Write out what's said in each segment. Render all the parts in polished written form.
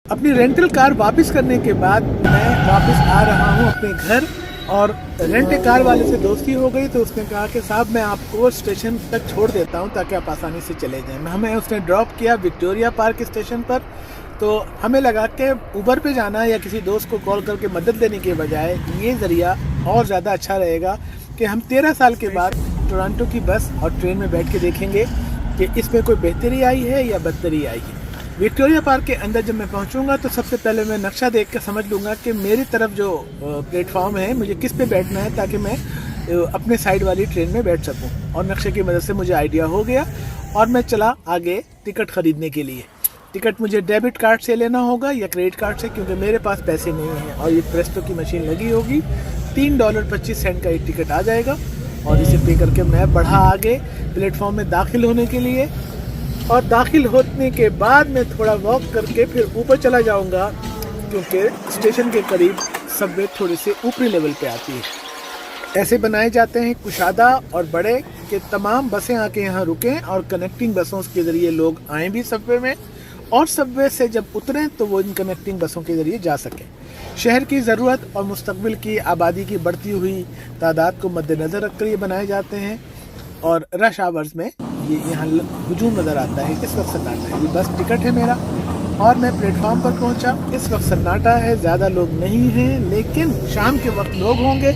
اپنی رینٹل کار واپس کرنے کے بعد میں واپس آ رہا ہوں اپنے گھر، اور رینٹ کار والے سے دوستی ہو گئی تو اس نے کہا کہ صاحب میں آپ کو اسٹیشن تک چھوڑ دیتا ہوں تاکہ آپ آسانی سے چلے جائیں۔ ہمیں اس نے ڈراپ کیا وکٹوریا پارک اسٹیشن پر، تو ہمیں لگا کہ اوبر پہ جانا یا کسی دوست کو کال کر کے مدد لینے کے بجائے یہ ذریعہ اور زیادہ اچھا رہے گا کہ ہم 13 سال کے بعد ٹورانٹو کی بس اور ٹرین میں بیٹھ کے دیکھیں گے کہ اس میں کوئی بہتری آئی ہے یا بدتری آئی ہے۔ وکٹوریا پارک کے اندر جب میں پہنچوں گا تو سب سے پہلے میں نقشہ دیکھ کے سمجھ لوں گا کہ میری طرف جو پلیٹ فارم ہے مجھے کس پہ بیٹھنا ہے تاکہ میں اپنے سائیڈ والی ٹرین میں بیٹھ سکوں، اور نقشے کی مدد سے مجھے آئیڈیا ہو گیا اور میں چلا آگے ٹکٹ خریدنے کے لیے۔ ٹکٹ مجھے ڈیبٹ کارڈ سے لینا ہوگا یا کریڈٹ کارڈ سے، کیونکہ میرے پاس پیسے نہیں ہیں، اور یہ پریسٹو کی مشین لگی ہوگی۔ $3.25 کا یہ ٹکٹ آ جائے گا، اور اسے پے کر کے میں بڑھا آگے پلیٹ فارم میں داخل ہونے کے لیے، اور داخل ہونے کے بعد میں تھوڑا واک کر کے پھر اوپر چلا جاؤں گا، کیونکہ اسٹیشن کے قریب سب وے تھوڑے سے اوپری لیول پہ آتی ہے۔ ایسے بنائے جاتے ہیں کشادہ اور بڑے کہ تمام بسیں آ کے یہاں رکیں اور کنیکٹنگ بسوں کے ذریعے لوگ آئیں بھی سب وے میں، اور سب وے سے جب اتریں تو وہ ان کنیکٹنگ بسوں کے ذریعے جا سکیں۔ شہر کی ضرورت اور مستقبل کی آبادی کی بڑھتی ہوئی تعداد کو مد نظر رکھ کر یہ بنائے جاتے ہیں، اور رش آورز میں یہ یہاں ہجوم نظر آتا ہے۔ اس وقت سناٹا ہے، یہ بس ٹکٹ ہے میرا، اور میں پلیٹ فارم پر پہنچا۔ اس وقت سناٹا ہے، زیادہ لوگ نہیں ہیں، لیکن شام کے وقت لوگ ہوں گے،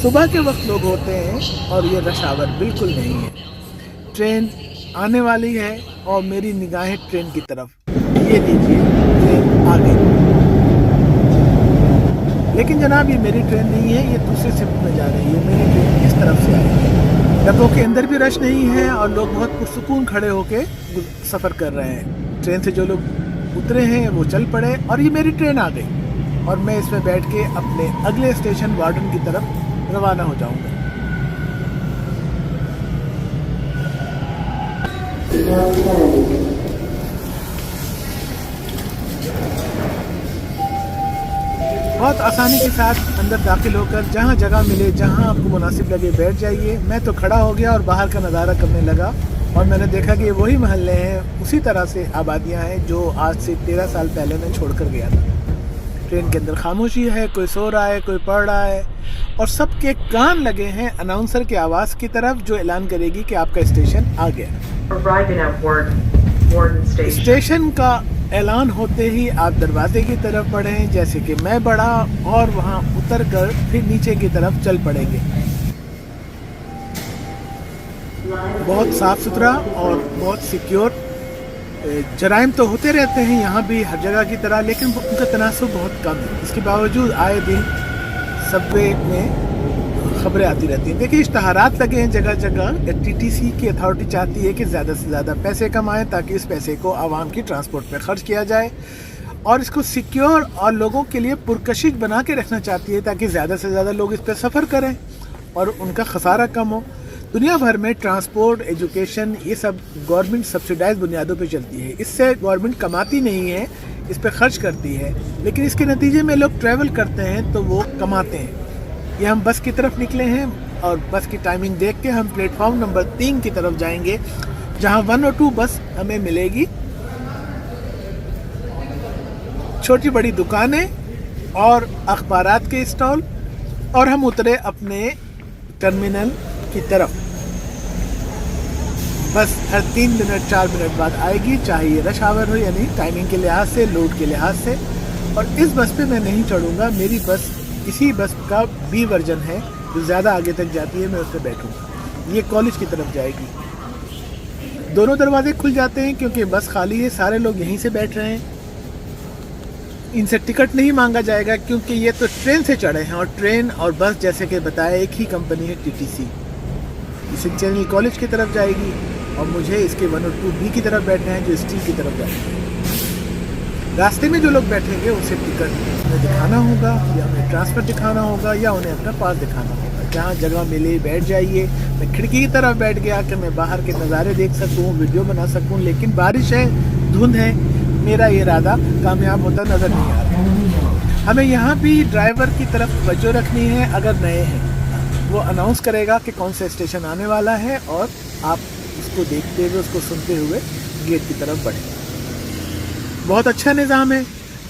صبح کے وقت لوگ ہوتے ہیں، اور یہ رش آور بالکل نہیں ہے۔ ٹرین آنے والی ہے اور میری نگاہیں ٹرین کی طرف، یہ دیکھیے ٹرین آ گئی، لیکن جناب یہ میری ٹرین نہیں ہے، یہ دوسرے شفٹ میں جا رہی ہے۔ میری ٹرین اس طرف سے آئی ہے، ڈبوں کے اندر بھی رش نہیں ہے، اور لوگ بہت پرسکون کھڑے ہو کے سفر کر رہے ہیں۔ ٹرین سے جو لوگ اترے ہیں وہ چل پڑے، اور یہ میری ٹرین آ گئی، اور میں اس میں بیٹھ کے اپنے اگلے اسٹیشن وارڈن کی طرف روانہ ہو جاؤں گا۔ بہت آسانی کے ساتھ اندر داخل ہو کر جہاں جگہ ملے، جہاں آپ کو مناسب لگے بیٹھ جائیے۔ میں تو کھڑا ہو گیا اور باہر کا نظارہ کرنے لگا، اور میں نے دیکھا کہ یہ وہی محلے ہیں، اسی طرح سے آبادیاں ہیں جو آج سے 13 سال پہلے میں چھوڑ کر گیا تھا۔ ٹرین کے اندر خاموشی ہے، کوئی سو رہا ہے، کوئی پڑھ رہا ہے، اور سب کے کان لگے ہیں اناؤنسر کی آواز کی طرف جو اعلان کرے گی کہ آپ کا اسٹیشن آ گیا۔ اسٹیشن کا اعلان ہوتے ہی آپ دروازے کی طرف بڑھیں، جیسے کہ میں بڑھا، اور وہاں اتر کر پھر نیچے کی طرف چل پڑیں گے۔ بہت صاف ستھرا اور بہت سیکیور۔ جرائم تو ہوتے رہتے ہیں یہاں بھی ہر جگہ کی طرح، لیکن ان کا تناسب بہت کم ہے۔ اس کے باوجود آئے دن سب وے میں خبریں آتی رہتی ہیں۔ دیکھیے اشتہارات لگے ہیں جگہ جگہ۔ ٹی ٹی سی کی اتھارٹی چاہتی ہے کہ زیادہ سے زیادہ پیسے کمائیں تاکہ اس پیسے کو عوام کی ٹرانسپورٹ پہ خرچ کیا جائے، اور اس کو سیکیور اور لوگوں کے لیے پرکشش بنا کے رکھنا چاہتی ہے تاکہ زیادہ سے زیادہ لوگ اس پہ سفر کریں اور ان کا خسارہ کم ہو۔ دنیا بھر میں ٹرانسپورٹ، ایجوکیشن، یہ سب گورنمنٹ سبسیڈائز بنیادوں پہ چلتی ہے۔ اس سے گورنمنٹ کماتی نہیں ہے، اس پہ خرچ کرتی ہے، لیکن اس کے نتیجے میں لوگ ٹریول کرتے ہیں تو وہ کماتے ہیں۔ یہ ہم بس کی طرف نکلے ہیں، اور بس کی ٹائمنگ دیکھ کے ہم پلیٹ فارم نمبر 3 کی طرف جائیں گے، جہاں 102 بس ہمیں ملے گی۔ چھوٹی بڑی دکانیں اور اخبارات کے اسٹال، اور ہم اترے اپنے ٹرمینل کی طرف۔ بس ہر 3 منٹ 4 منٹ بعد آئے گی، چاہے یہ رش آور ہو یا نہیں، ٹائمنگ کے لحاظ سے، لوڈ کے لحاظ سے۔ اور اس بس پہ میں نہیں چڑھوں گا، میری بس اسی بس کا بی ورژن ہے جو زیادہ آگے تک جاتی ہے، میں اس پہ بیٹھوں گا۔ یہ کالج کی طرف جائے گی۔ دونوں دروازے کھل جاتے ہیں کیونکہ بس خالی ہے، سارے لوگ یہیں سے بیٹھ رہے ہیں۔ ان سے ٹکٹ نہیں مانگا جائے گا کیونکہ یہ تو ٹرین سے چڑھے ہیں، اور ٹرین اور بس جیسے کہ بتایا ایک ہی کمپنی ہے، ٹی ٹی سی۔ اسے چینل کالج کی طرف جائے گی، اور مجھے اس کے 102 بی کی طرف بیٹھنا ہے جو اسٹیل کی طرف جائے گی۔ راستے میں جو لوگ بیٹھیں گے اسے ٹکٹ انہیں دکھانا ہوگا، یا انہیں ٹرانسفر دکھانا ہوگا، یا انہیں اپنا پاس دکھانا ہوگا۔ جہاں جگہ ملے بیٹھ جائیے۔ میں کھڑکی کی طرف بیٹھ گیا کہ میں باہر کے نظارے دیکھ سکوں، ویڈیو بنا سکوں، لیکن بارش ہے، دھند ہے، میرا یہ ارادہ کامیاب ہوتا نظر نہیں آ رہا۔ ہمیں یہاں بھی ڈرائیور کی طرف توجہ رکھنی ہے، اگر نئے ہیں وہ اناؤنس کرے گا کہ کون سا اسٹیشن آنے والا ہے، اور آپ اس کو دیکھتے ہوئے، اس کو سنتے ہوئے گیٹ کی طرف بڑھیں۔ بہت اچھا نظام ہے،